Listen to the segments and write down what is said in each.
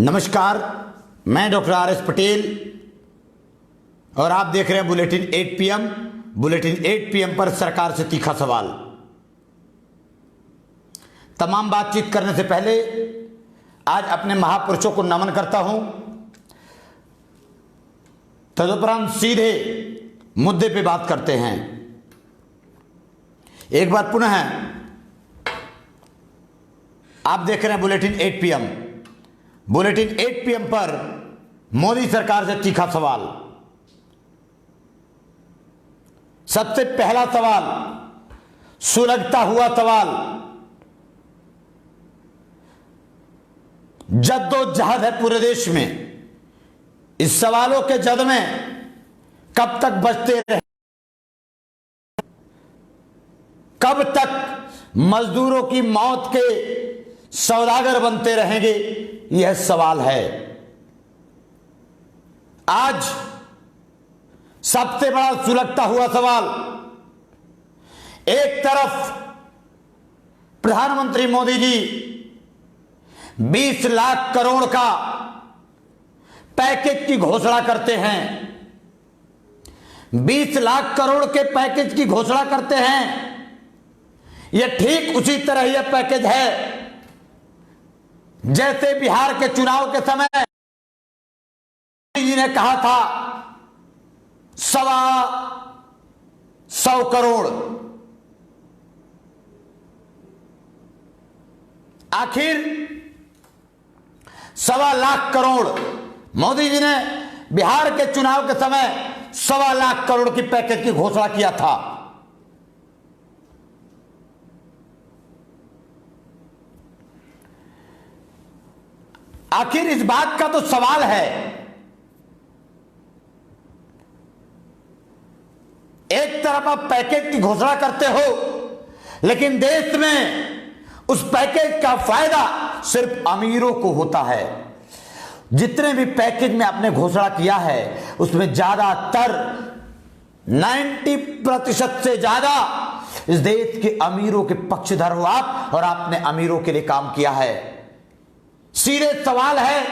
नमस्कार, मैं doctor R S Patel और आप देख रहे हैं बुलेटिन 8 PM। बुलेटिन 8 PM पर सरकार से तीखा सवाल। तमाम बातचीत करने से पहले आज अपने महापुरुषों को नमन करता हूं। तदुपरांत सीधे मुद्दे पे बात करते हैं। एक बार पुनः आप देख रहे हैं बुलेटिन 8 PM। बुलेटिन 8 PM पर मोदी सरकार से तीखा सवाल। सबसे पहला सवाल, सुलगता हुआ सवाल, जद्दोजहद है पूरे देश में। इस सवालों के जद में कब तक बचते रहे, कब तक मजदूरों की मौत के सौदागर बनते रहेंगे, यह सवाल है। आज सबसे बड़ा सुलगता हुआ सवाल, एक तरफ प्रधानमंत्री मोदी जी 20 लाख करोड़ का पैकेज की घोषणा करते हैं। 20 लाख करोड़ के पैकेज की घोषणा करते हैं। यह ठीक उसी तरह यह पैकेज है जैसे बिहार के चुनाव के समय मोदी जी ने कहा था 125 करोड़। आखिर 1.25 लाख करोड़ मोदी जी ने बिहार के चुनाव के समय 1.25 लाख करोड़ की पैकेज की घोषणा किया था। आखिर इस बात का तो सवाल है, एक तरफ आप पैकेज की घोषणा करते हो लेकिन देश में उस पैकेज का फायदा सिर्फ अमीरों को होता है। जितने भी पैकेज में आपने घोषणा किया है उसमें ज्यादातर 90% से ज्यादा इस देश के अमीरों के पक्षधर हो आप, और आपने अमीरों के लिए काम किया है। सीधे सवाल है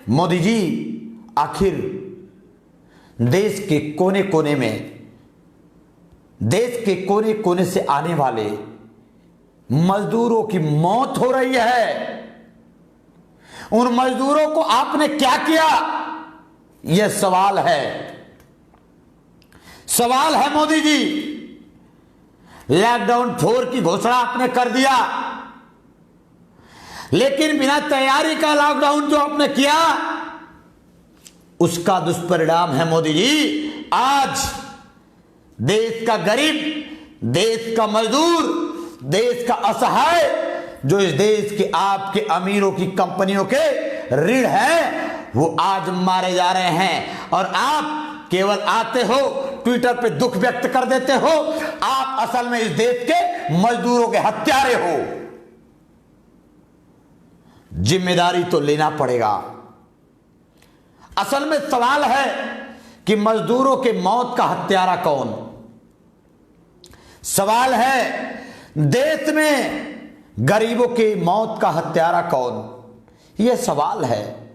मोदी जी, आखिर देश के कोने कोने में, देश के कोने कोने से आने वाले मजदूरों की मौत हो रही है, उन मजदूरों को आपने क्या किया, यह सवाल है। सवाल है मोदी जी, लॉकडाउन 4 की घोषणा आपने कर दिया लेकिन बिना तैयारी का लॉकडाउन जो आपने किया उसका दुष्परिणाम है मोदी जी। आज देश का गरीब, देश का मजदूर, देश का असहाय, जो इस देश के आपके अमीरों की कंपनियों के ऋण है, वो आज मारे जा रहे हैं। और आप केवल आते हो, ट्विटर पे दुख व्यक्त कर देते हो। आप असल में इस देश के मजदूरों के हत्यारे हो। जिम्मेदारी तो लेना पड़ेगा। असल में सवाल है कि मजदूरों के मौत का हत्यारा कौन। सवाल है देश में गरीबों के मौत का हत्यारा कौन, यह सवाल है।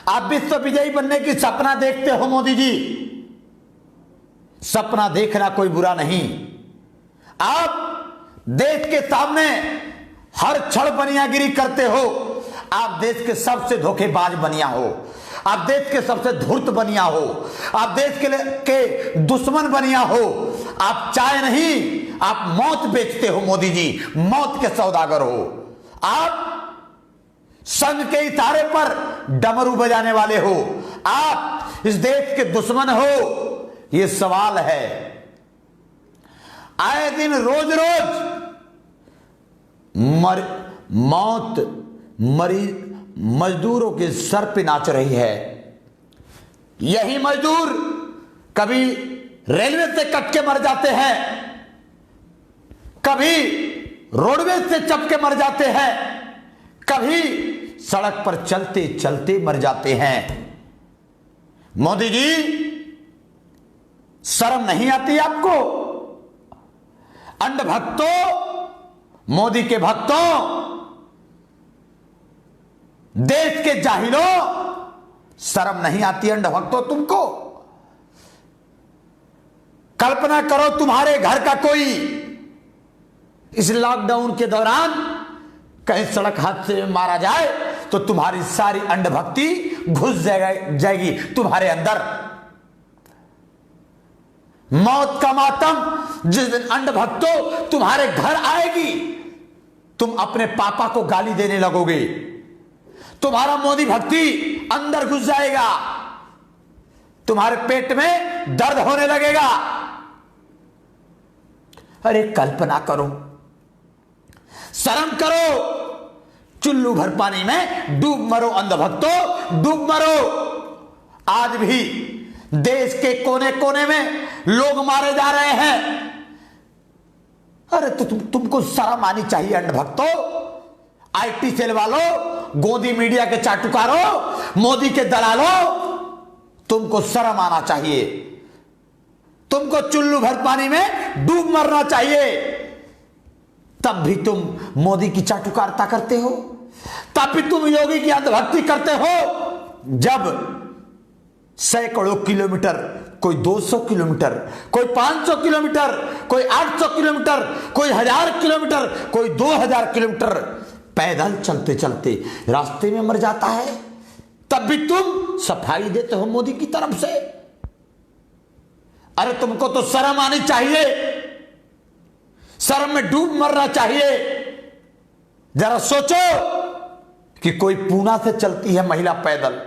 आप विश्व विजयी बनने की सपना देखते हो मोदी जी, सपना देखना कोई बुरा नहीं। आप देश के सामने हर क्षण बनियागिरी करते हो। आप देश के सबसे धोखेबाज बनिया हो, आप देश के सबसे धूर्त बनिया हो, आप देश के दुश्मन बनिया हो। आप चाय नहीं, आप मौत बेचते हो मोदी जी, मौत के सौदागर हो। आप संघ के इशारे पर डमरू बजाने वाले हो। आप इस देश के दुश्मन हो। यह सवाल है। आए दिन रोज रोज मौत मजदूरों के सर पे नाच रही है। यही मजदूर कभी रेलवे से कट के मर जाते हैं, कभी रोडवेज से चप के मर जाते हैं, कभी सड़क पर चलते चलते मर जाते हैं। मोदी जी, शर्म नहीं आती आपको? अंध भक्तों, मोदी के भक्तों, देश के जाहिलों, शर्म नहीं आती अंधभक्तों तुमको? कल्पना करो तुम्हारे घर का कोई इस लॉकडाउन के दौरान कहीं सड़क हादसे में मारा जाए तो तुम्हारी सारी अंधभक्ति घुस जाएगी तुम्हारे अंदर। मौत का मातम जिस दिन अंधभक्तों तुम्हारे घर आएगी, तुम अपने पापा को गाली देने लगोगे, तुम्हारा मोदी भक्ति अंदर घुस जाएगा, तुम्हारे पेट में दर्द होने लगेगा। अरे कल्पना करो, शर्म करो, चुल्लू भर पानी में डूब मरो अंधभक्तों, डूब मरो। आज भी देश के कोने कोने में लोग मारे जा रहे हैं। अरे तो तुमको शर्म आनी चाहिए अंधभक्तों। आईटी सेल वालों, गोदी मीडिया के चाटुकारों, मोदी के दलालों, तुमको शर्म आना चाहिए। तुमको चुल्लू भर पानी में डूब मरना चाहिए। तब भी तुम मोदी की चाटुकारिता करते हो, तब भी तुम योगी की अंधभक्ति करते हो। जब सैकड़ों किलोमीटर, कोई 200 किलोमीटर, कोई 500 किलोमीटर, कोई 800 किलोमीटर, कोई 1000 किलोमीटर, कोई 2000 किलोमीटर पैदल चलते चलते रास्ते में मर जाता है, तब भी तुम सफाई देते हो मोदी की तरफ से। अरे तुमको तो शर्म आनी चाहिए, शर्म में डूब मरना चाहिए। जरा सोचो कि कोई पूना से चलती है महिला पैदल,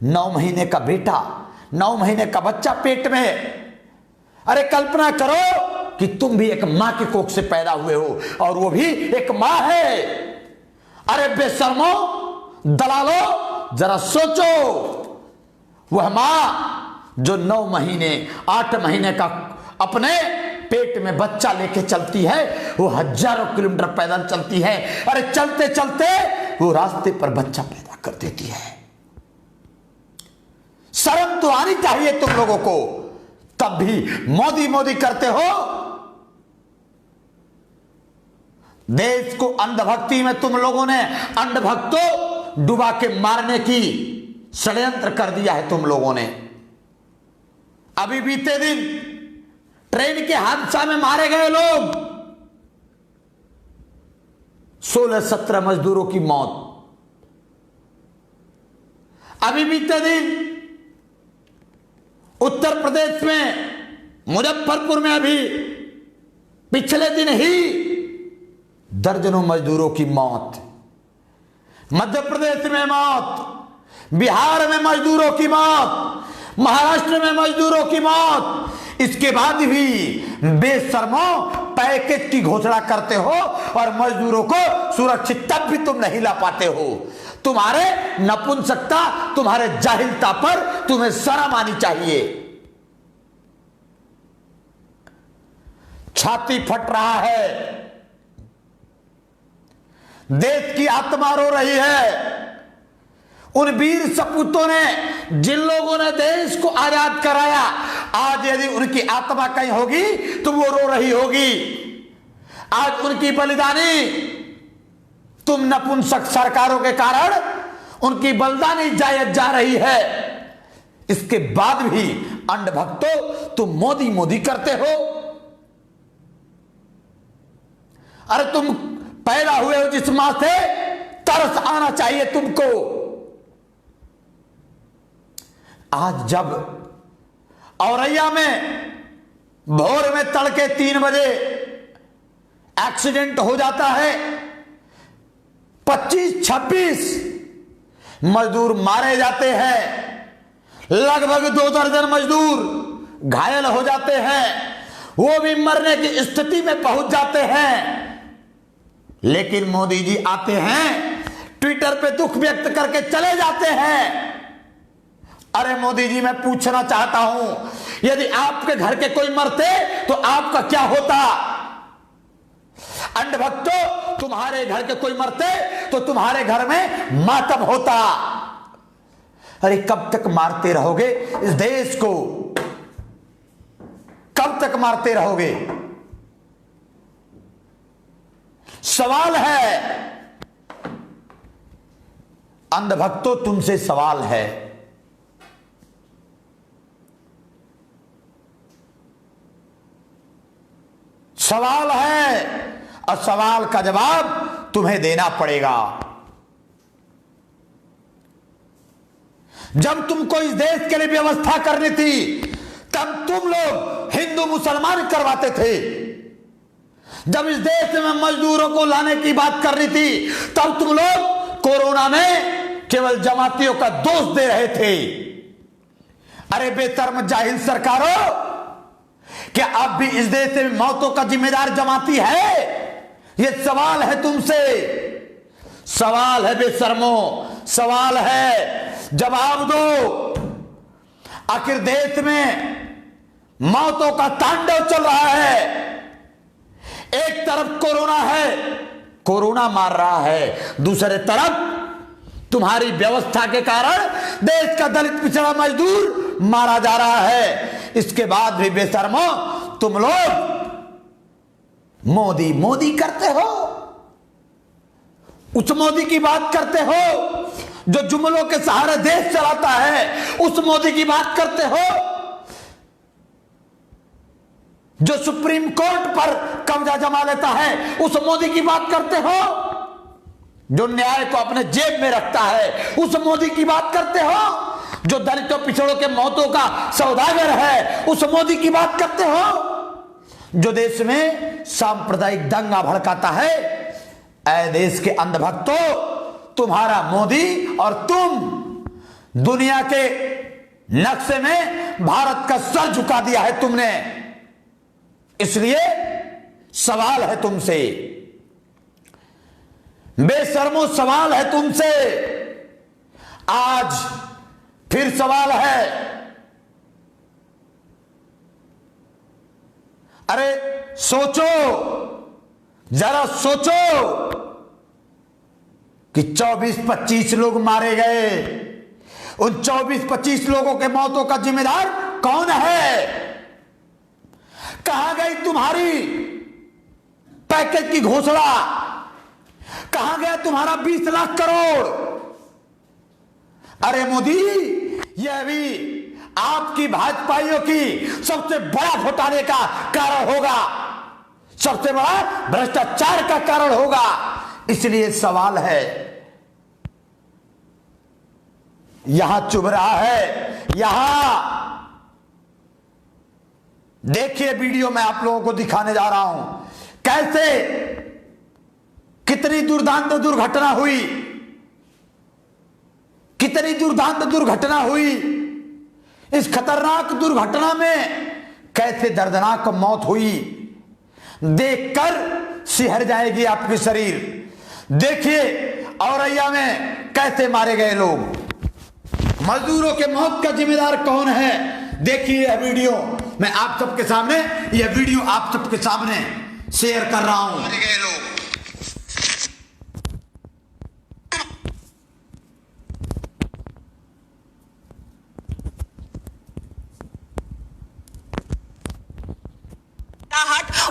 9 महीने का बेटा, 9 महीने का बच्चा पेट में। अरे कल्पना करो कि तुम भी एक मां के कोख से पैदा हुए हो और वो भी एक मां है। अरे बेशर्मो, दलालो, जरा सोचो, वह मां जो 9 महीने 8 महीने का अपने पेट में बच्चा लेके चलती है, वो हजारों किलोमीटर पैदल चलती है। अरे चलते चलते वो रास्ते पर बच्चा पैदा कर देती है। शर्म तो आनी चाहिए तुम लोगों को, तब भी मोदी मोदी करते हो। देश को अंधभक्ति में तुम लोगों ने अंधभक्तों डुबा के मारने की षड्यंत्र कर दिया है तुम लोगों ने। अभी बीते दिन ट्रेन के हादसा में मारे गए लोग, 16-17 मजदूरों की मौत। अभी बीते दिन उत्तर प्रदेश में मुजफ्फरपुर में अभी पिछले दिन ही दर्जनों मजदूरों की मौत। मध्य प्रदेश में मौत, बिहार में मजदूरों की मौत, महाराष्ट्र में मजदूरों की मौत। इसके बाद भी बेशर्मो पैकेज की घोषणा करते हो और मजदूरों को सुरक्षित तब भी तुम नहीं ला पाते हो। तुम्हारे नपुंसकता, तुम्हारे जाहिलता पर तुम्हें शर्म आनी चाहिए। छाती फट रहा है, देश की आत्मा रो रही है। उन वीर सपूतों ने, जिन लोगों ने देश को आजाद कराया, आज यदि उनकी आत्मा कहीं होगी तो वो रो रही होगी। आज उनकी बलिदानी, तुम नपुंसक सरकारों के कारण उनकी बलिदानी जायज जा रही है। इसके बाद भी अंधभक्तों तुम मोदी मोदी करते हो। अरे तुम पैदा हुए हो जिस मां से, तरस आना चाहिए तुमको। आज जब औरैया में भोर में तड़के 3 बजे एक्सीडेंट हो जाता है, 25-26 मजदूर मारे जाते हैं, लगभग 2 दर्जन मजदूर घायल हो जाते हैं, वो भी मरने की स्थिति में पहुंच जाते हैं। लेकिन मोदी जी आते हैं, ट्विटर पे दुख व्यक्त करके चले जाते हैं। अरे मोदी जी, मैं पूछना चाहता हूं, यदि आपके घर के कोई मरते तो आपका क्या होता? अंधभक्तों, तुम्हारे घर के कोई मरते तो तुम्हारे घर में मातम होता। अरे कब तक मारते रहोगे इस देश को? कब तक मारते रहोगे? सवाल है। अंधभक्तों तुमसे सवाल है। सवाल है और सवाल का जवाब तुम्हें देना पड़ेगा। जब तुमको इस देश के लिए व्यवस्था करनी थी तब तुम लोग हिंदू मुसलमान करवाते थे। जब इस देश में मजदूरों को लाने की बात करनी थी तब तुम लोग कोरोना में केवल जमातियों का दोष दे रहे थे। अरे बेशर्म जाहिल सरकारों, क्या अब भी इस देश में मौतों का जिम्मेदार जमाती है? यह सवाल है तुमसे, सवाल है बेशर्मो, सवाल है, जवाब दो। आखिर देश में मौतों का तांडव चल रहा है। एक तरफ कोरोना है, कोरोना मार रहा है, दूसरे तरफ तुम्हारी व्यवस्था के कारण देश का दलित पिछड़ा मजदूर मारा जा रहा है। इसके बाद भी बेशर्मो तुम लोग मोदी मोदी करते हो। उस मोदी की बात करते हो जो जुमलों के सहारे देश चलाता है, उस मोदी की बात करते हो जो सुप्रीम कोर्ट पर कब्जा जमा लेता है, उस मोदी की बात करते हो जो न्याय को अपने जेब में रखता है, उस मोदी की बात करते हो जो दलितों पिछड़ों के मौतों का सौदागर है, उस मोदी की बात करते हो जो देश में सांप्रदायिक दंगा भड़काता है। ऐ देश के अंधभक्तों, तुम्हारा मोदी और तुम दुनिया के नक्शे में भारत का सर झुका दिया है तुमने। इसलिए सवाल है तुमसे, बेशर्मो सवाल है तुमसे, आज फिर सवाल है। अरे सोचो, जरा सोचो कि 24-25 लोग मारे गए, उन 24-25 लोगों के मौतों का जिम्मेदार कौन है? कहां गई तुम्हारी पैकेज की घोषणा? कहां गया तुम्हारा 20 लाख करोड़? अरे मोदी, यह भी आपकी भाजपाइयों की सबसे बड़ा घोटाले का कारण होगा, सबसे बड़ा भ्रष्टाचार का कारण होगा। इसलिए सवाल है, यहां चुभ रहा है, यहां देखिए वीडियो में आप लोगों को दिखाने जा रहा हूं कैसे कितनी दुर्दांत दुर्घटना हुई, कितनी दुर्दांत दुर्घटना हुई। इस खतरनाक दुर्घटना में कैसे दर्दनाक मौत हुई, देखकर सिहर जाएगी आपकी शरीर। देखिए औरैया में कैसे मारे गए लोग, मजदूरों के मौत का जिम्मेदार कौन है? देखिए यह वीडियो मैं आप सबके सामने, यह वीडियो आप सबके सामने शेयर कर रहा हूं। मारे गए लोग,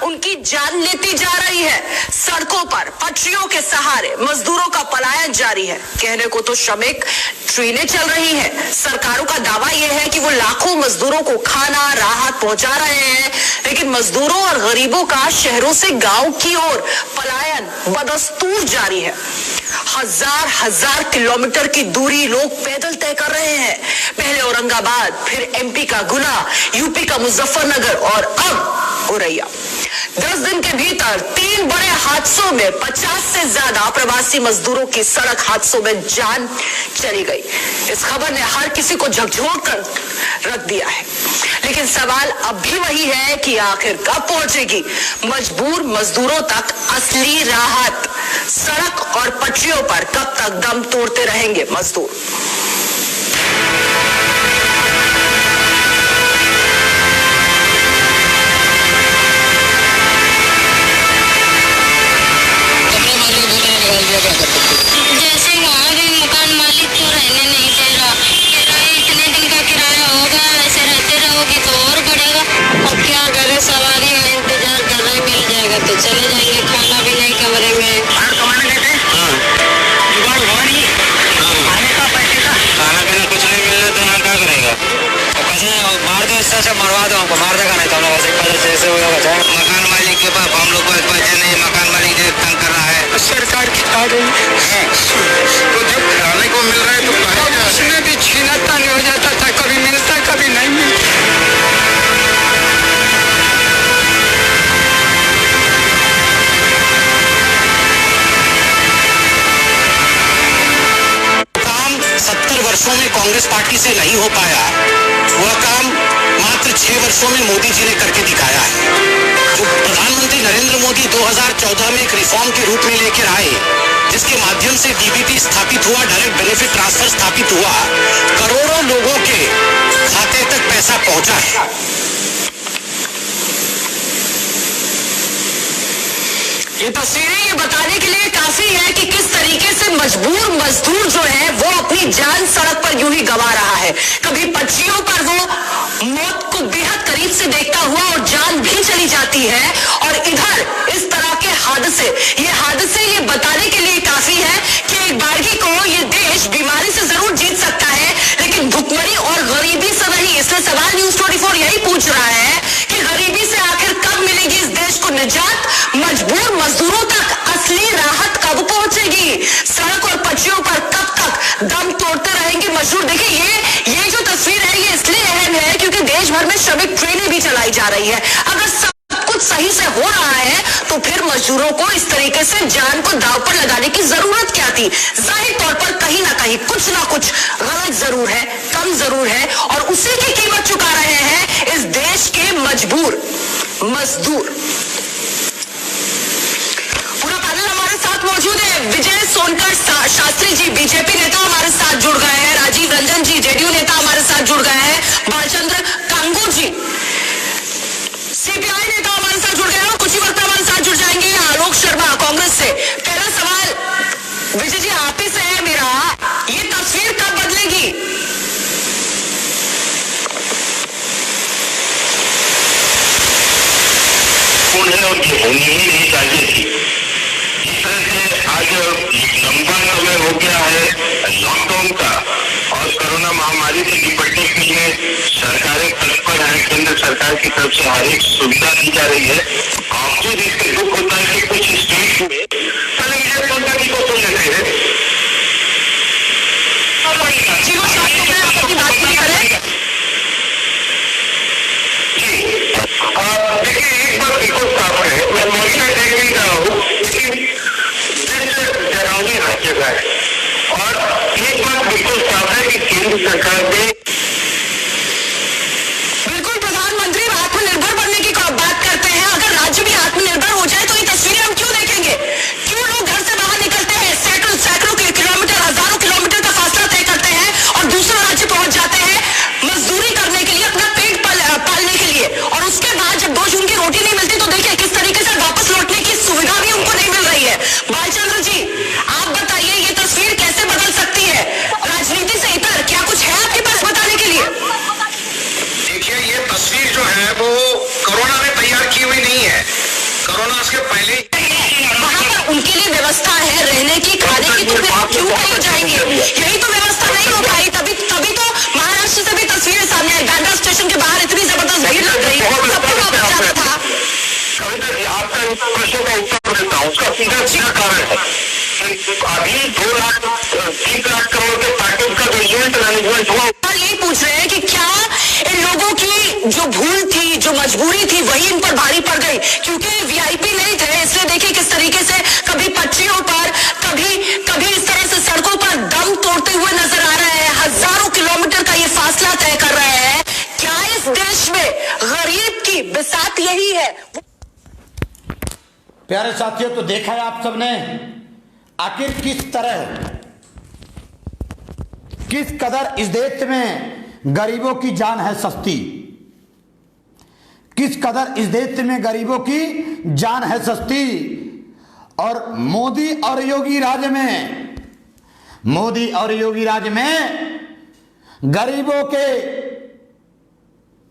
उनकी जान लेती जा रही है। सड़कों पर पटरियों के सहारे मजदूरों का पलायन जारी है। कहने को तो श्रमिक ट्रेनें चल रही हैं। सरकारों का दावा यह है कि वो लाखों मजदूरों को खाना राहत पहुंचा रहे हैं, लेकिन मजदूरों और गरीबों का शहरों से गांव की ओर पलायन बदस्तूर जारी है। हजार हजार किलोमीटर की दूरी लोग पैदल तय कर रहे हैं। पहले औरंगाबाद, फिर एमपी का गुना, यूपी का मुजफ्फरनगर और अब औरैया। 10 दिन के भीतर 3 बड़े हादसों में 50 से ज्यादा प्रवासी मजदूरों की सड़क हादसों में जान चली गई। इस खबर ने हर किसी को झकझोर कर रख दिया है, लेकिन सवाल अब भी वही है कि आखिर कब पहुंचेगी मजबूर मजदूरों तक असली राहत? सड़क और पटरियों पर कब तक दम तोड़ते रहेंगे मजदूर? जैसे वहाँ भी मकान मालिक तो रहने नहीं दे रहा, किराया इतने दिन का किराया होगा, ऐसे रहते रहोगे तो और बढ़ेगा। अब क्या करें, सवारी में इंतजार कर रहे, मिल जाएगा तो चले जाएंगे, खाना भी नहीं कमरे में। गई। तो जब खाने को मिल रहा है तो खाने का उसमें भी छीना तानी हो जाता था, कभी मिलता कभी नहीं मिलता। काम 70 वर्षों में कांग्रेस पार्टी से नहीं हो पाया, वह काम मात्र 6 वर्षों में मोदी जी ने करके दिखाया है। जो प्रधानमंत्री नरेंद्र मोदी 2014 में एक रिफॉर्म के रूप में लेकर आए, जिसके माध्यम से डीबीटी स्थापित हुआ, डायरेक्ट बेनिफिट ट्रांसफर स्थापित हुआ, करोड़ों लोगों के खाते तक पैसा पहुंचा है। ये तस्वीरें ये बताने के लिए काफी है कि किस तरीके से मजबूर मजदूर जो है वो अपनी जान सड़क पर यूं ही गंवा रहा है। कभी पटरियों पर वो मौत को बेहद करीब से देखता हुआ और जान भी चली जाती है, और इधर इस तरह के हादसे ये बताने के लिए काफी है कि एक बारगी को ये देश बीमारी से जरूर जीत सकता है, लेकिन भुखमरी और गरीबी से नहीं। इसलिए सवाल न्यूज़ 24 यही पूछ रहा है कि गरीबी से आखिर कब मिलेगी इस देश को निजात, मजबूर मजदूरों तक असली राहत कब पहुंचेगी, सड़क और पटरियों पर कब तक दम तोड़ते रहेंगे मजदूर। देखिए ये जो तस्वीर है ये इसलिए अहम है क्योंकि देश भर में श्रमिक ट्रेनें भी चलाई जा रही है। अगर सब कुछ सही से हो रहा है तो फिर मजदूरों को इस तरीके से जान को दांव पर लगाने की जरूरत क्या थी। जाहिर तौर पर कहीं ना कहीं कुछ ना कुछ गलत जरूर है, कम जरूर है, और उसी की कीमत चुका रहे हैं इस देश के मजबूर मजदूर। पूरा पैनल हमारे साथ मौजूद है। विजय सोनकर शास्त्री जी बीजेपी नेता हमारे साथ जुड़ गए हैं, राजीव रंजन जी जेडीयू नेता हमारे साथ जुड़ गए हैं, बालचंद्र कांगू जी सीपीआई नेता हमारे साथ जुड़ गए हैं, और कुछ ही वक्त हमारे साथ जुड़ जाएंगे आलोक शर्मा कांग्रेस से। पहला सवाल विजय जी आप ही से है मेरा, ये तस्वीर कब बदलेगी? और ये होनी ही नहीं चाहिए थी। इस तरह से आज लंबा समय हो गया है लॉकडाउन का, और कोरोना महामारी से निपटने के लिए सरकारें तत्पर है, केंद्र सरकार की तरफ से हर एक सुविधा दी जा रही है। बावजूद इसके दुख होता है कि कुछ स्टेट में पहले विजय सोनकर जी को सुन लेते हैं। देखिए एक बात बिल्कुल साफ है, मैं मोदी देख नहीं रहा हूँ लेकिन डरावनी राज्य है, और एक बात बिल्कुल साफ है कि केंद्र सरकार ने बिल्कुल प्रधानमंत्री आत्मनिर्भर बनने की बात करते हैं। अगर राज्य भी आत्मनिर्भर हो जाए तो ये तस्वीरें हम क्यों देखेंगे? क्यों लोग घर से बाहर निकलते हैं, सैकड़ों किलोमीटर, हजारों किलोमीटर का फासला तय करते हैं और दूसरे राज्य पहुंच जाते हैं मजदूरी करने के लिए, अपना पेट पालने के लिए, और उसके बाद जब 2 जून की रोटी नहीं मिलती तो देखिए किस तरीके से वापस लौटने की सुविधा भी उनको नहीं मिल रही है। बालचंद्र जी आप बताइए ये तस्वीर कैसे बदल सकती है राजनीति से इतर? क्या कुछ है आपके पास बताने के लिए? देखिए ये तस्वीर जो है वो कोरोना ने तैयार की हुई नहीं है, कोरोना से पहले वहाँ पर उनके लिए व्यवस्था है रहने की, खाने की, तो फिर क्यों कहीं जाएंगे? यही तो व्यवस्था नहीं हो पाई, तभी तो महाराष्ट्र से भी तस्वीरें सामने आई। बांद्रा स्टेशन के बाहर इतनी जबरदस्त भीड़ लग गई, सबको वापस जाना था। आपका प्रश्न का उत्तर देता हूँ, उसका सीधा कारण है अभी 2 लाख 3 लाख करोड़ के पैकेज का जो इवेंट मैनेजमेंट हुआ। यही पूछ रहे हैं कि क्या इन लोगों की जो भूल थी, जो मजबूरी थी, वही इन पर भारी पड़ गई क्योंकि वीआईपी नहीं थे। इसलिए देखिए किस तरीके से कभी पटरियों पर, कभी इस तरह से सड़कों पर दम तोड़ते हुए नजर आ रहे हैं, हजारों किलोमीटर का ये फासला तय कर रहे हैं। क्या इस देश में गरीब की बिसात यही है? प्यारे साथियों, तो देखा है आप सबने आखिर किस कदर इस देश में गरीबों की जान है सस्ती, किस कदर इस देश में गरीबों की जान है सस्ती। और मोदी और योगी राज में गरीबों के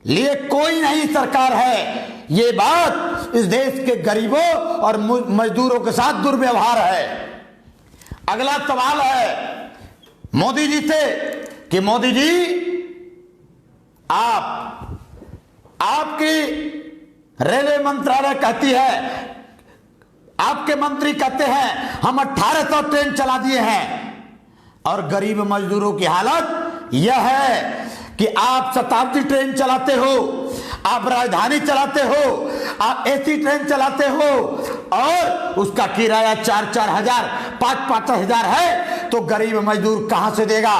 लिए कोई नहीं सरकार है। ये बात इस देश के गरीबों और मजदूरों के साथ दुर्व्यवहार है। अगला सवाल है मोदी जी से कि मोदी जी आपकी रेलवे मंत्रालय कहती है आपके मंत्री कहते हैं हम 1800 ट्रेन चला दिए हैं, और गरीब मजदूरों की हालत यह है कि आप शताब्दी ट्रेन चलाते हो, आप राजधानी चलाते हो, आप एसी ट्रेन चलाते हो, और उसका किराया 4-4 हजार 5-5 हजार है, तो गरीब मजदूर कहां से देगा?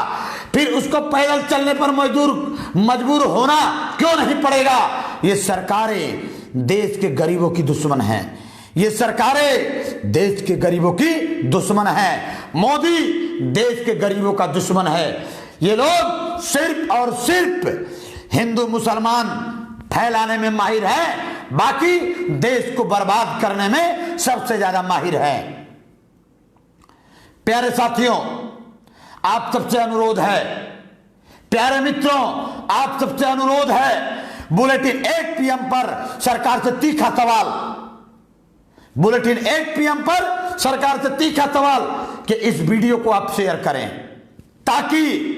फिर उसको पैदल चलने पर मजबूर होना क्यों नहीं पड़ेगा? ये सरकारें देश के गरीबों की दुश्मन हैं, ये सरकारें देश के गरीबों की दुश्मन हैं। मोदी देश के गरीबों का दुश्मन है। ये लोग सिर्फ और सिर्फ हिंदू मुसलमान फैलाने में माहिर है, बाकी देश को बर्बाद करने में सबसे ज्यादा माहिर है। प्यारे साथियों, आप सबसे अनुरोध है, प्यारे मित्रों, आप सबसे अनुरोध है, बुलेटिन 8 PM पर सरकार से तीखा सवाल, बुलेटिन 8 PM पर सरकार से तीखा सवाल कि इस वीडियो को आप शेयर करें, ताकि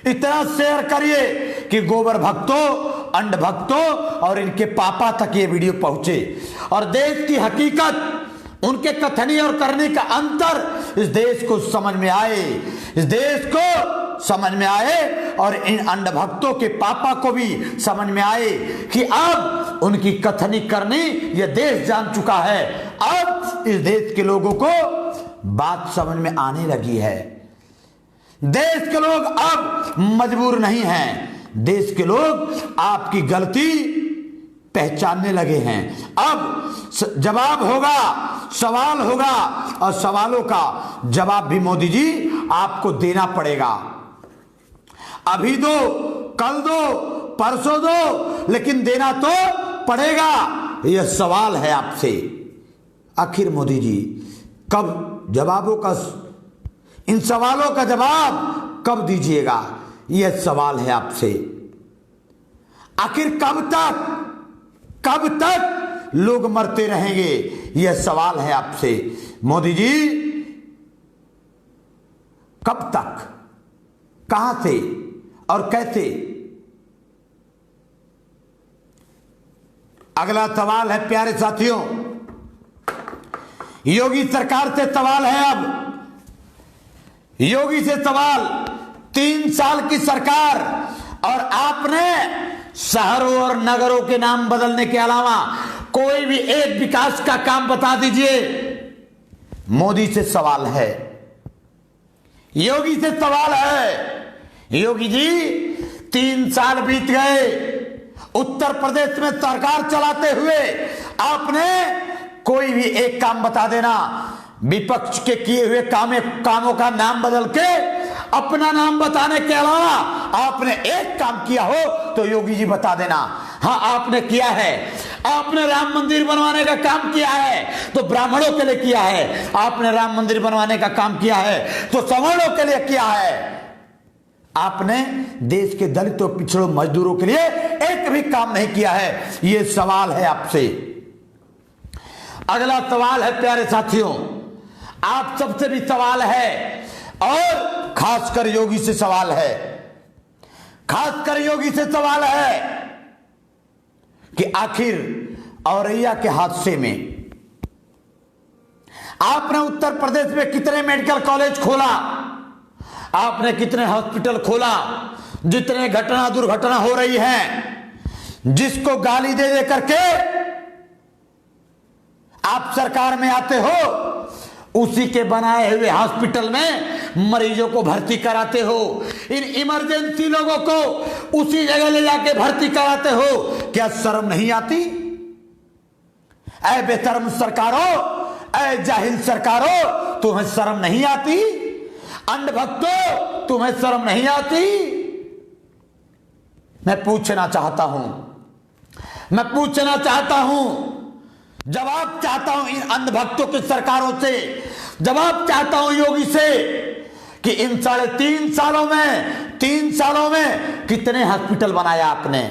इतना शेयर करिए कि गोबर भक्तों, अंड भक्तों और इनके पापा तक ये वीडियो पहुंचे, और देश की हकीकत, उनके कथनी और करने का अंतर इस देश को समझ में आए, इस देश को समझ में आए, और इन अंड भक्तों के पापा को भी समझ में आए कि अब उनकी कथनी करनी यह देश जान चुका है। अब इस देश के लोगों को बात समझ में आने लगी है। देश के लोग अब मजबूर नहीं हैं, देश के लोग आपकी गलती पहचानने लगे हैं। अब जवाब होगा, सवाल होगा, और सवालों का जवाब भी मोदी जी आपको देना पड़ेगा। अभी दो, कल दो, परसों दो, लेकिन देना तो पड़ेगा। यह सवाल है आपसे। आखिर मोदी जी कब जवाबों का, इन सवालों का जवाब कब दीजिएगा? यह सवाल है आपसे। आखिर कब तक लोग मरते रहेंगे? यह सवाल है आपसे। मोदी जी कब तक, कहां से और कैसे? अगला सवाल है प्यारे साथियों, योगी सरकार से सवाल है। अब योगी से सवाल, 3 साल की सरकार, और आपने शहरों और नगरों के नाम बदलने के अलावा कोई भी एक विकास का काम बता दीजिए। मोदी से सवाल है, योगी से सवाल है। योगी जी 3 साल बीत गए, उत्तर प्रदेश में सरकार चलाते हुए आपने कोई भी एक काम बता देना। विपक्ष के किए हुए कामों का नाम बदल के अपना नाम बताने के अलावा आपने एक काम किया हो तो योगी जी बता देना। हाँ, आपने किया है, आपने राम मंदिर बनवाने का काम किया है तो ब्राह्मणों के लिए किया है, आपने राम मंदिर बनवाने का काम किया है तो सवर्णों के लिए किया है, आपने देश के दलितों, पिछड़ों, मजदूरों के लिए एक भी काम नहीं किया है। यह सवाल है आपसे। अगला सवाल है प्यारे साथियों, आप सबसे भी सवाल है, और खासकर योगी से सवाल है, खासकर योगी से सवाल है कि आखिर औरैया के हादसे में आपने उत्तर प्रदेश में कितने मेडिकल कॉलेज खोला, आपने कितने हॉस्पिटल खोला, जितने घटना दुर्घटना हो रही हैं, जिसको गाली दे दे करके आप सरकार में आते हो, उसी के बनाए हुए हॉस्पिटल में मरीजों को भर्ती कराते हो, इन इमरजेंसी लोगों को उसी जगह ले जाके भर्ती कराते हो। क्या शर्म नहीं आती? ऐ बेशर्म सरकारों, ऐ जाहिल सरकारों, तुम्हें शर्म नहीं आती? अंध भक्तों, तुम्हें शर्म नहीं आती? मैं पूछना चाहता हूं, जवाब चाहता हूं इन अंधभक्तों की सरकारों से, जवाब चाहता हूं योगी से कि इन 3.5 सालों में 3 सालों में कितने हॉस्पिटल बनाया आपने,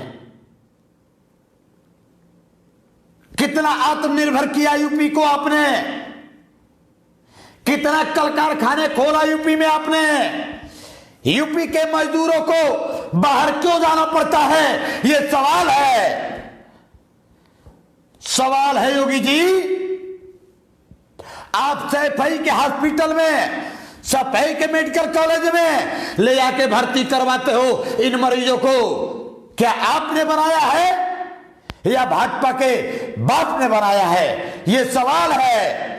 कितना आत्मनिर्भर किया यूपी को आपने, कितना कल कारखाने खोला यूपी में आपने, यूपी के मजदूरों को बाहर क्यों जाना पड़ता है? यह सवाल है, सवाल है योगी जी। आप सैफई के हॉस्पिटल में, सफाई के मेडिकल कॉलेज में ले जाके भर्ती करवाते हो इन मरीजों को। क्या आपने बनाया है या भाजपा के बाप ने बनाया है? यह सवाल है।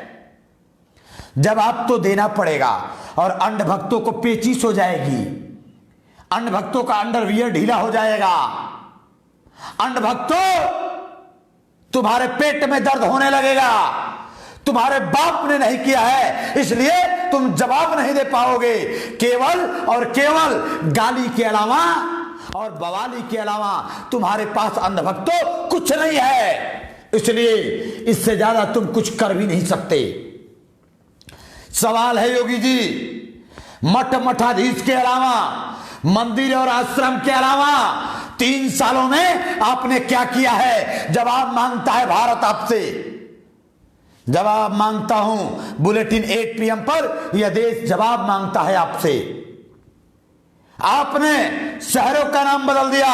जवाब तो देना पड़ेगा और अंध भक्तों को पेचिश हो जाएगी, अंध भक्तों का अंडरवियर ढीला हो जाएगा। अंध भक्तों, तुम्हारे पेट में दर्द होने लगेगा, तुम्हारे बाप ने नहीं किया है इसलिए तुम जवाब नहीं दे पाओगे। केवल और केवल गाली के अलावा और बवाली के अलावा तुम्हारे पास अंधभक्तों कुछ नहीं है, इसलिए इससे ज्यादा तुम कुछ कर भी नहीं सकते। सवाल है योगी जी, मठ मठाधीश के अलावा, मंदिर और आश्रम के अलावा 3 सालों में आपने क्या किया है? जवाब मांगता है भारत आपसे, जवाब मांगता हूं। बुलेटिन 8 PM पर यह देश जवाब मांगता है आपसे। आपने शहरों का नाम बदल दिया,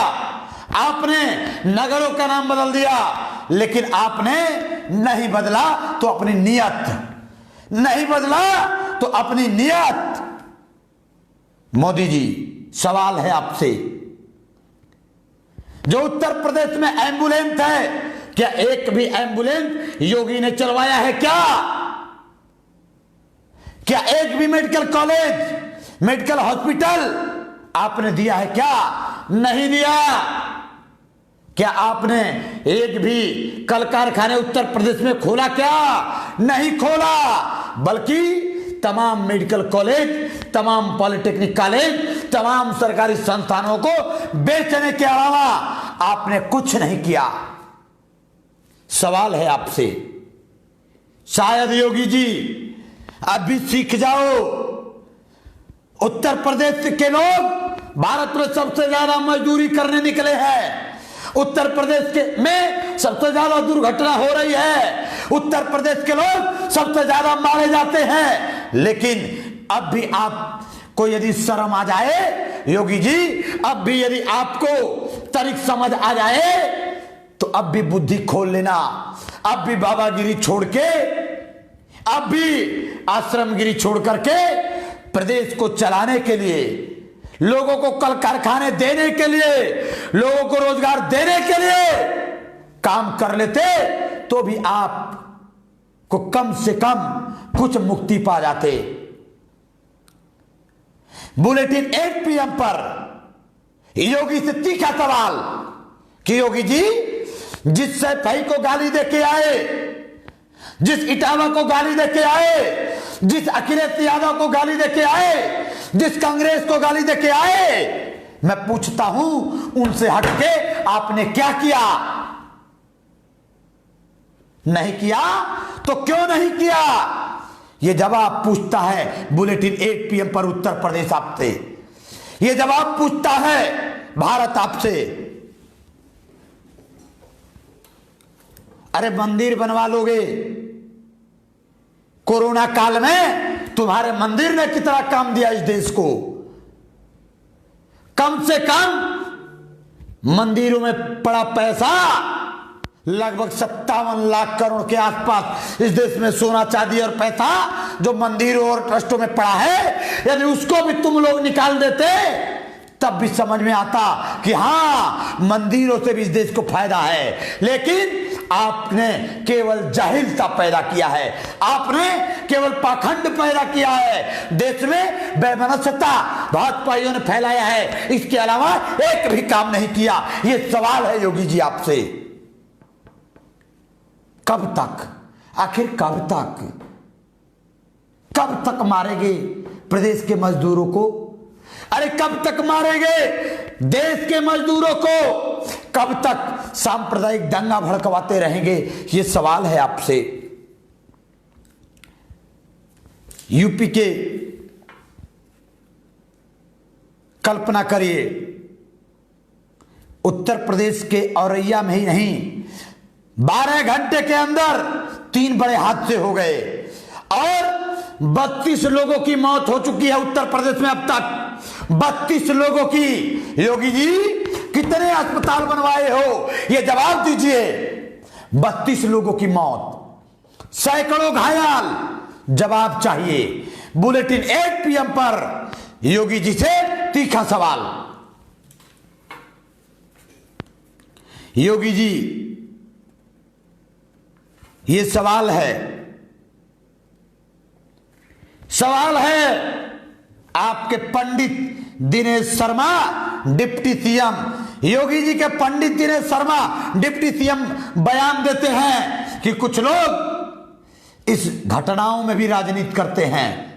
आपने नगरों का नाम बदल दिया, लेकिन आपने नहीं बदला तो अपनी नियत, नहीं बदला तो अपनी नियत। मोदी जी, सवाल है आपसे, जो उत्तर प्रदेश में एम्बुलेंस है, क्या एक भी एम्बुलेंस योगी ने चलवाया है? क्या एक भी मेडिकल कॉलेज, मेडिकल हॉस्पिटल आपने दिया है? क्या नहीं दिया। क्या आपने एक भी कल कारखाने उत्तर प्रदेश में खोला? क्या नहीं खोला, बल्कि तमाम मेडिकल कॉलेज, तमाम पॉलिटेक्निक कॉलेज, तमाम सरकारी संस्थानों को बेचने के अलावा आपने कुछ नहीं किया। सवाल है आपसे, शायद योगी जी अभी सीख जाओ। उत्तर प्रदेश के लोग भारत में सबसे ज्यादा मजदूरी करने निकले हैं, उत्तर प्रदेश में सबसे ज्यादा दुर्घटना हो रही है, उत्तर प्रदेश के लोग सबसे ज्यादा मारे जाते हैं, लेकिन अब भी आपको यदि शर्म आ जाए योगी जी, अब भी यदि आपको तरीक समझ आ जाए तो अब भी बुद्धि खोल लेना। अब भी बाबागिरी छोड़ के, अब भी आश्रमगिरी छोड़ करके प्रदेश को चलाने के लिए, लोगों को कल कारखाने देने के लिए, लोगों को रोजगार देने के लिए काम कर लेते तो भी आप को कम से कम कुछ मुक्ति पा जाते। बुलेटिन 8 PM पर योगी से तीखा सवाल कि योगी जी, जिस सैफई को गाली देके आए, जिस इटावा को गाली देके आए, जिस अखिलेश यादव को गाली देके आए, जिस कांग्रेस को गाली देके आए, मैं पूछता हूं उनसे हटके आपने क्या किया? नहीं किया तो क्यों नहीं किया? यह जवाब पूछता है बुलेटिन 8 PM पर उत्तर प्रदेश आपसे, यह जवाब पूछता है भारत आपसे। अरे मंदिर बनवा लोगे, कोरोना काल में तुम्हारे मंदिर ने कितना काम दिया इस देश को। कम से कम मंदिरों में पड़ा पैसा लगभग 57 लाख करोड़ के आसपास इस देश में सोना चांदी और पैसा जो मंदिरों और ट्रस्टों में पड़ा है, यदि उसको भी तुम लोग निकाल देते तब भी समझ में आता कि हां, मंदिरों से भी इस देश को फायदा है। लेकिन आपने केवल जाहिलता पैदा किया है, आपने केवल पाखंड पैदा किया है, देश में बेमनस्यता भाजपाइयों ने फैलाया है, इसके अलावा एक भी काम नहीं किया। यह सवाल है योगी जी आपसे, कब तक, आखिर कब तक, कब तक मारेंगे प्रदेश के मजदूरों को? अरे कब तक मारेंगे देश के मजदूरों को? कब तक सांप्रदायिक दंगा भड़कवाते रहेंगे? ये सवाल है आपसे। यूपी के, कल्पना करिए, उत्तर प्रदेश के औरैया में ही नहीं, 12 घंटे के अंदर 3 बड़े हादसे हो गए और 32 लोगों की मौत हो चुकी है उत्तर प्रदेश में अब तक। 32 लोगों की। योगी जी, कितने अस्पताल बनवाए हो? ये जवाब दीजिए। 32 लोगों की मौत, सैकड़ों घायल, जवाब चाहिए। बुलेटिन 8 PM पर योगी जी से तीखा सवाल। योगी जी, ये सवाल है आपके पंडित दिनेश शर्मा डिप्टी सीएम। योगी जी के पंडित दिनेश शर्मा डिप्टी सीएम बयान देते हैं कि कुछ लोग इस घटनाओं में भी राजनीति करते हैं।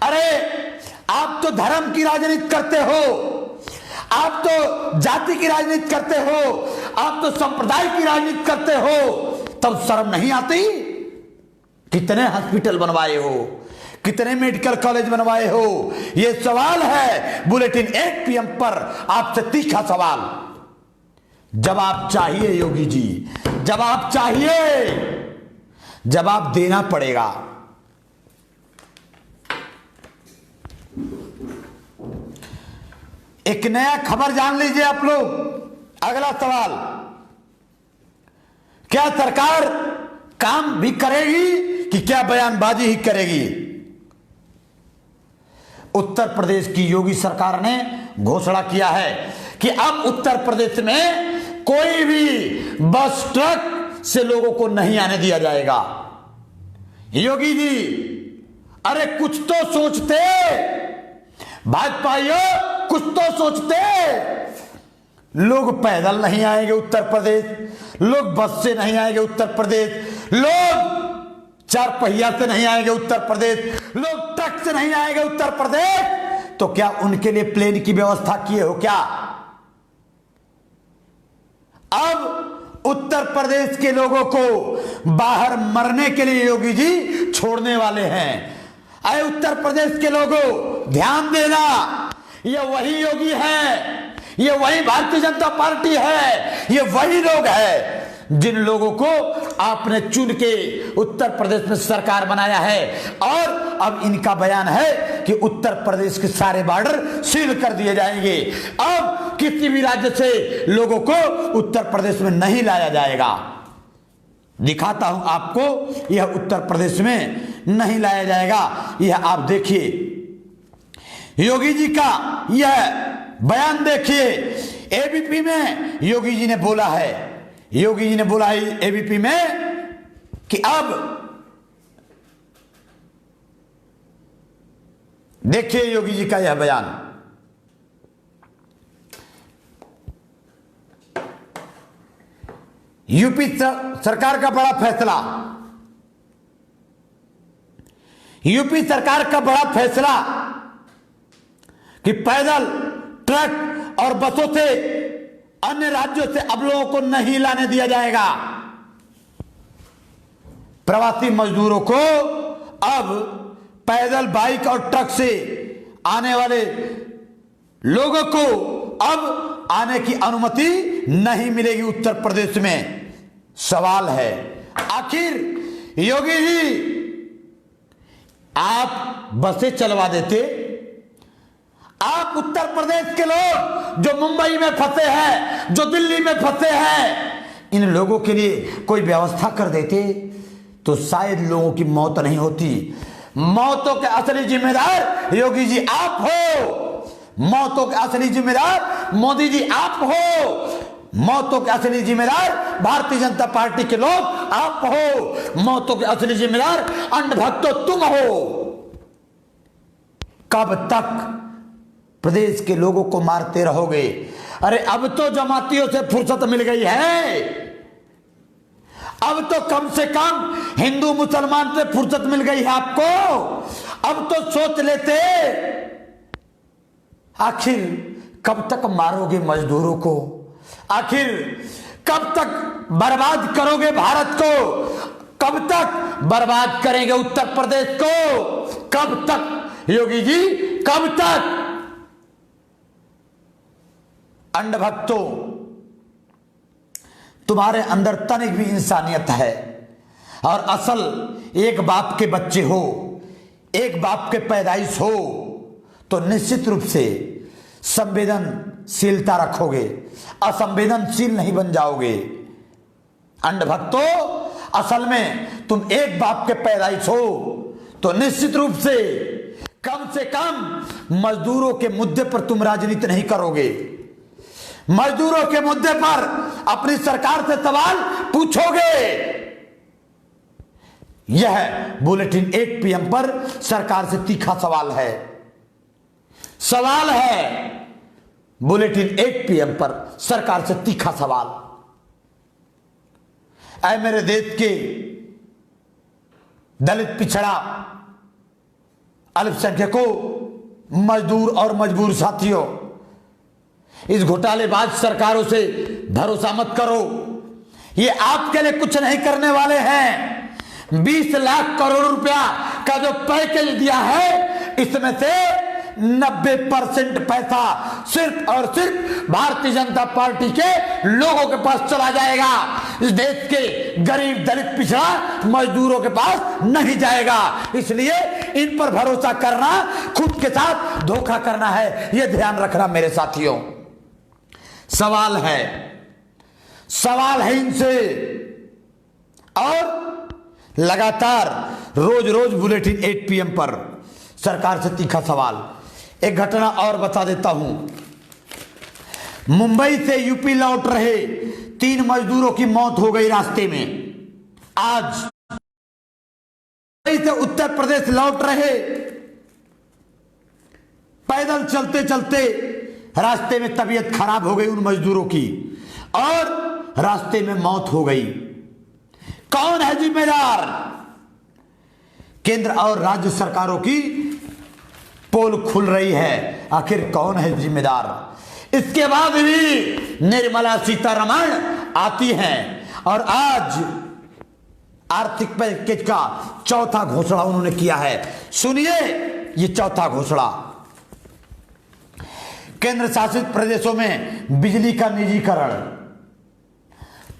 अरे आप तो धर्म की राजनीति करते हो, आप तो जाति की राजनीति करते हो, आप तो संप्रदाय की राजनीति करते हो, तब शर्म नहीं आती? कितने हॉस्पिटल बनवाए हो, कितने मेडिकल कॉलेज बनवाए हो? यह सवाल है बुलेटिन 8 PM पर आपसे तीखा सवाल। जवाब चाहिए योगी जी, जवाब चाहिए, जवाब देना पड़ेगा। एक नया खबर जान लीजिए आप लोग। अगला सवाल, क्या सरकार काम भी करेगी कि क्या बयानबाजी ही करेगी? उत्तर प्रदेश की योगी सरकार ने घोषणा किया है कि अब उत्तर प्रदेश में कोई भी बस ट्रक से लोगों को नहीं आने दिया जाएगा। योगी जी, अरे कुछ तो सोचते, भाजपाइयों कुछ तो सोचते। लोग पैदल नहीं आएंगे उत्तर प्रदेश, लोग बस से नहीं आएंगे उत्तर प्रदेश, लोग चार पहिया से नहीं आएंगे उत्तर प्रदेश, लोग ट्रक से नहीं आएंगे उत्तर प्रदेश। तो क्या उनके लिए प्लेन की व्यवस्था किए हो क्या? अब उत्तर प्रदेश के लोगों को बाहर मरने के लिए योगी जी छोड़ने वाले हैं। अरे उत्तर प्रदेश के लोगों, ध्यान देना, ये वही योगी है, ये वही भारतीय जनता पार्टी है, ये वही लोग हैं जिन लोगों को आपने चुन के उत्तर प्रदेश में सरकार बनाया है। और अब इनका बयान है कि उत्तर प्रदेश के सारे बॉर्डर सील कर दिए जाएंगे। अब किसी भी राज्य से लोगों को उत्तर प्रदेश में नहीं लाया जाएगा। दिखाता हूं आपको, यह उत्तर प्रदेश में नहीं लाया जाएगा। यह आप देखिए, योगी जी का यह बयान देखिए। एबीपी में योगी जी ने बोला है, योगी जी ने बोला है एबीपी में कि अब देखिए योगी जी का यह बयान। यूपी सरकार का बड़ा फैसला, यूपी सरकार का बड़ा फैसला कि पैदल, ट्रक और बसों से अन्य राज्यों से अब लोगों को नहीं लाने दिया जाएगा। प्रवासी मजदूरों को अब पैदल, बाइक और ट्रक से आने वाले लोगों को अब आने की अनुमति नहीं मिलेगी उत्तर प्रदेश में। सवाल है, आखिर योगी जी आप बसें चलवा देते, आप उत्तर प्रदेश के लोग जो मुंबई में फंसे हैं, जो दिल्ली में फंसे हैं, इन लोगों के लिए कोई व्यवस्था कर देते तो शायद लोगों की मौत नहीं होती। मौतों के असली जिम्मेदार योगी जी आप हो, मौतों के असली जिम्मेदार मोदी जी आप हो, मौतों के असली जिम्मेदार भारतीय जनता पार्टी के लोग आप हो, मौतों के असली जिम्मेदार अंधभक्तों तुम हो। कब तक प्रदेश के लोगों को मारते रहोगे? अरे अब तो जमातियों से फुर्सत मिल गई है, अब तो कम से कम हिंदू मुसलमान से फुर्सत मिल गई है आपको। अब तो सोच लेते, आखिर कब तक मारोगे मजदूरों को? आखिर कब तक बर्बाद करोगे भारत को? कब तक बर्बाद करेंगे उत्तर प्रदेश को? कब तक योगी जी, कब तक? अंधभक्तों, तुम्हारे अंदर तनिक भी इंसानियत है और असल एक बाप के बच्चे हो, एक बाप के पैदाइश हो तो निश्चित रूप से संवेदनशीलता रखोगे, असंवेदनशील नहीं बन जाओगे। अंधभक्तों, असल में तुम एक बाप के पैदाइश हो, तो निश्चित रूप से कम मजदूरों के मुद्दे पर तुम राजनीति नहीं करोगे। मजदूरों के मुद्दे पर अपनी सरकार से सवाल पूछोगे। यह बुलेटिन 8 PM पर सरकार से तीखा सवाल है। बुलेटिन 8 PM पर सरकार से तीखा सवाल। ऐ मेरे देश के दलित, पिछड़ा, अल्पसंख्यकों, मजदूर और मजबूर साथियों, इस घोटालेबाज सरकारों से भरोसा मत करो। ये आपके लिए कुछ नहीं करने वाले हैं। 20 लाख करोड़ रुपया का जो पैकेज दिया है, इसमें से 90% पैसा सिर्फ और सिर्फ भारतीय जनता पार्टी के लोगों के पास चला जाएगा। इस देश के गरीब, दलित, पिछड़ा, मजदूरों के पास नहीं जाएगा। इसलिए इन पर भरोसा करना खुद के साथ धोखा करना है, यह ध्यान रखना मेरे साथियों। सवाल है इनसे। और लगातार रोज बुलेटिन 8 PM पर सरकार से तीखा सवाल। एक घटना और बता देता हूं। मुंबई से यूपी लौट रहे 3 मजदूरों की मौत हो गई रास्ते में। आज मुंबई से उत्तर प्रदेश लौट रहे, पैदल चलते चलते रास्ते में तबीयत खराब हो गई उन मजदूरों की और रास्ते में मौत हो गई। कौन है जिम्मेदार? केंद्र और राज्य सरकारों की पोल खुल रही है। आखिर कौन है जिम्मेदार? इसके बाद भी निर्मला सीतारमण आती हैं और आज आर्थिक पैकेज का चौथा घोषणा उन्होंने किया है। सुनिए ये चौथा घोषणा। केंद्र शासित प्रदेशों में बिजली का निजीकरण।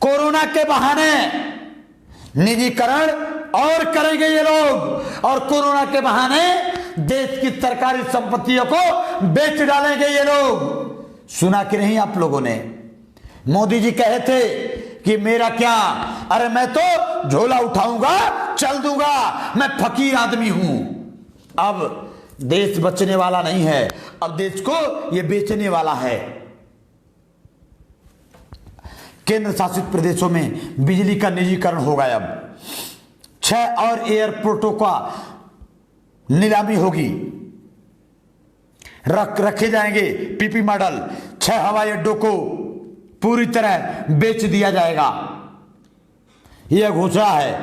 कोरोना के बहाने निजीकरण और करेंगे ये लोग, और कोरोना के बहाने देश की सरकारी संपत्तियों को बेच डालेंगे ये लोग। सुना कि नहीं आप लोगों ने? मोदी जी कहे थे कि मेरा क्या, अरे मैं तो झोला उठाऊंगा, चल दूंगा, मैं फकीर आदमी हूं। अब देश बचने वाला नहीं है, अब देश को यह बेचने वाला है। केंद्र शासित प्रदेशों में बिजली का निजीकरण होगा। अब 6 और एयरपोर्टों का नीलामी होगी, रखे जाएंगे पीपी मॉडल। 6 हवाई अड्डों को पूरी तरह बेच दिया जाएगा। यह घोषणा है।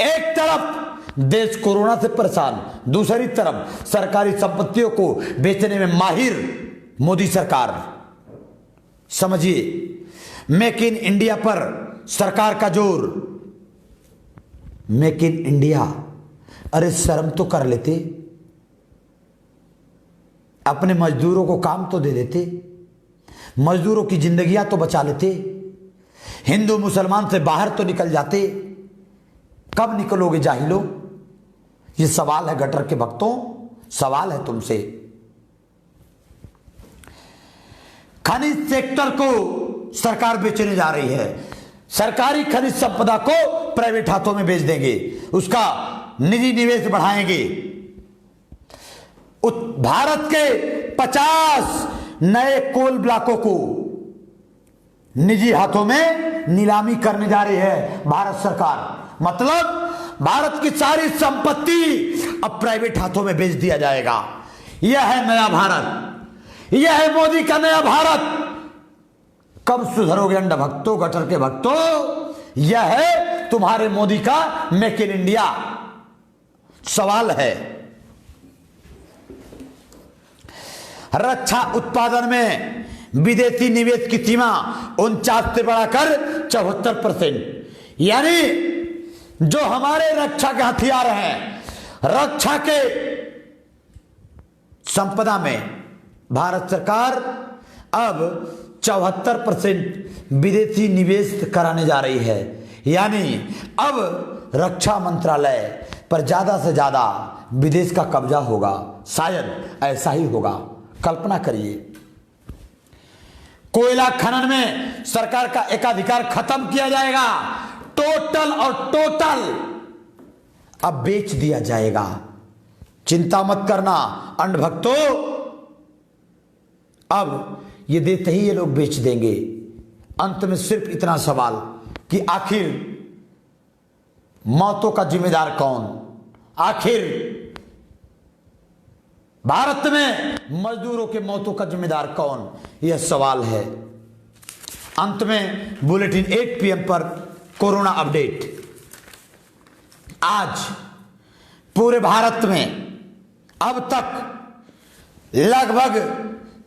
एक तरफ देश कोरोना से परेशान, दूसरी तरफ सरकारी संपत्तियों को बेचने में माहिर मोदी सरकार। समझिए, मेक इन इंडिया पर सरकार का जोर। मेक इन इंडिया, अरे शर्म तो कर लेते, अपने मजदूरों को काम तो दे देते, मजदूरों की जिंदगियां तो बचा लेते, हिंदू मुसलमान से बाहर तो निकल जाते। कब निकलोगे जाहिलो? ये सवाल है गटर के भक्तों, सवाल है तुमसे। खनिज सेक्टर को सरकार बेचने जा रही है। सरकारी खनिज संपदा को प्राइवेट हाथों में बेच देंगे, उसका निजी निवेश बढ़ाएंगे। भारत के 50 नए कोल ब्लॉकों को निजी हाथों में नीलामी करने जा रही है भारत सरकार। मतलब भारत की सारी संपत्ति अब प्राइवेट हाथों में बेच दिया जाएगा। यह है नया भारत, यह है मोदी का नया भारत। कब सुधरोगे अंडा भक्तों, गटर के भक्तों? यह है तुम्हारे मोदी का मेक इन इंडिया। सवाल है, रक्षा उत्पादन में विदेशी निवेश की सीमा 49 से बढ़ाकर 74%। यानी जो हमारे रक्षा के हथियार हैं, रक्षा के संपदा में भारत सरकार अब 74% विदेशी निवेश कराने जा रही है। यानी अब रक्षा मंत्रालय पर ज्यादा से ज्यादा विदेश का कब्जा होगा। शायद ऐसा ही होगा, कल्पना करिए। कोयला खनन में सरकार का एकाधिकार खत्म किया जाएगा, टोटल और टोटल। अब बेच दिया जाएगा। चिंता मत करना अंध भक्तों, अब ये देते ही ये लोग बेच देंगे। अंत में सिर्फ इतना सवाल कि आखिर मौतों का जिम्मेदार कौन? आखिर भारत में मजदूरों के मौतों का जिम्मेदार कौन? यह सवाल है। अंत में बुलेटिन 8 PM पर कोरोना अपडेट। आज पूरे भारत में अब तक लगभग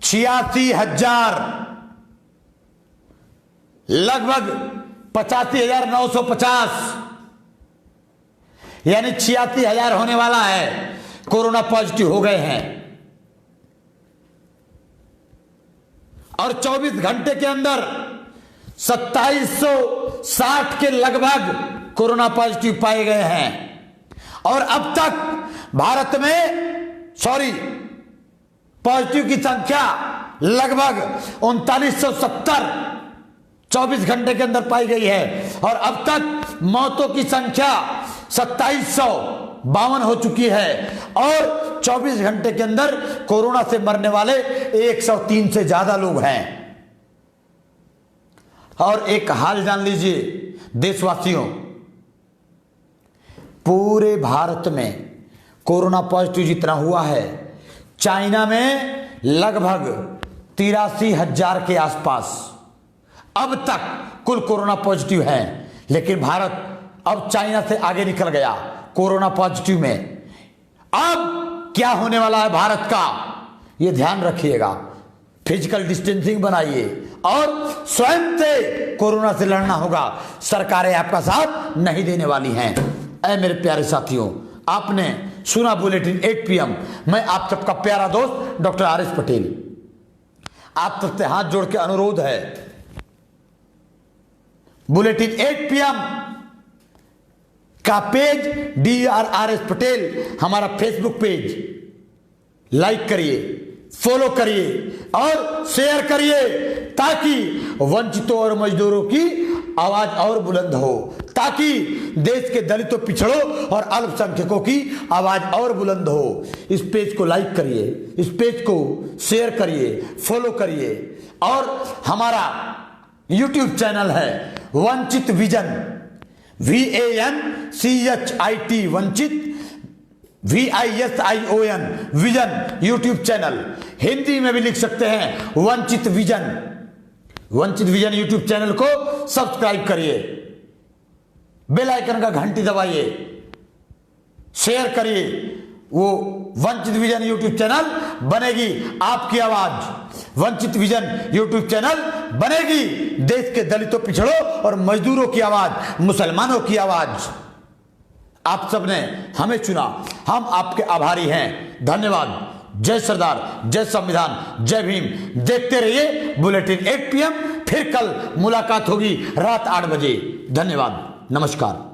86,000 लगभग 85,950 यानी 86,000 होने वाला है कोरोना पॉजिटिव हो गए हैं। और 24 घंटे के अंदर 2760 के लगभग कोरोना पॉजिटिव पाए गए हैं। और अब तक भारत में पॉजिटिव की संख्या लगभग 3970 24 घंटे के अंदर पाई गई है। और अब तक मौतों की संख्या 2752 हो चुकी है। और 24 घंटे के अंदर कोरोना से मरने वाले 103 से ज्यादा लोग हैं। और एक हाल जान लीजिए देशवासियों, पूरे भारत में कोरोना पॉजिटिव जितना हुआ है, चाइना में लगभग 83,000 के आसपास अब तक कुल कोरोना पॉजिटिव हैं। लेकिन भारत अब चाइना से आगे निकल गया कोरोना पॉजिटिव में। अब क्या होने वाला है भारत का, यह ध्यान रखिएगा। फिजिकल डिस्टेंसिंग बनाइए और स्वयं से कोरोना से लड़ना होगा। सरकारें आपका साथ नहीं देने वाली हैं। ऐ मेरे प्यारे साथियों, आपने सुना बुलेटिन 8 PM। मैं आप सबका प्यारा दोस्त डॉक्टर RS पटेल। आप सबसे हाथ जोड़ के अनुरोध है, बुलेटिन 8 PM का पेज DRRS पटेल हमारा फेसबुक पेज लाइक करिए, फॉलो करिए और शेयर करिए, ताकि वंचितों और मजदूरों की आवाज और बुलंद हो, ताकि देश के दलितों, पिछड़ों और अल्पसंख्यकों की आवाज और बुलंद हो। इस पेज को लाइक करिए, इस पेज को शेयर करिए, फॉलो करिए। और हमारा YouTube चैनल है वंचित विजन, VANCHIT वंचित VISION vision YouTube channel. Hindi में भी लिख सकते हैं वंचित विजन। वंचित विजन यूट्यूब चैनल को सब्सक्राइब करिए, बेल आइकन का घंटी दबाइए, शेयर करिए। वो वंचित विजन यूट्यूब चैनल बनेगी आपकी आवाज। वंचित विजन यूट्यूब चैनल बनेगी देश के दलितों, पिछड़ों और मजदूरों की आवाज, मुसलमानों की आवाज। आप सबने हमें चुना, हम आपके आभारी हैं। धन्यवाद। जय सरदार, जय संविधान, जय भीम। देखते रहिए बुलेटिन 8 PM। फिर कल मुलाकात होगी रात 8 बजे। धन्यवाद, नमस्कार।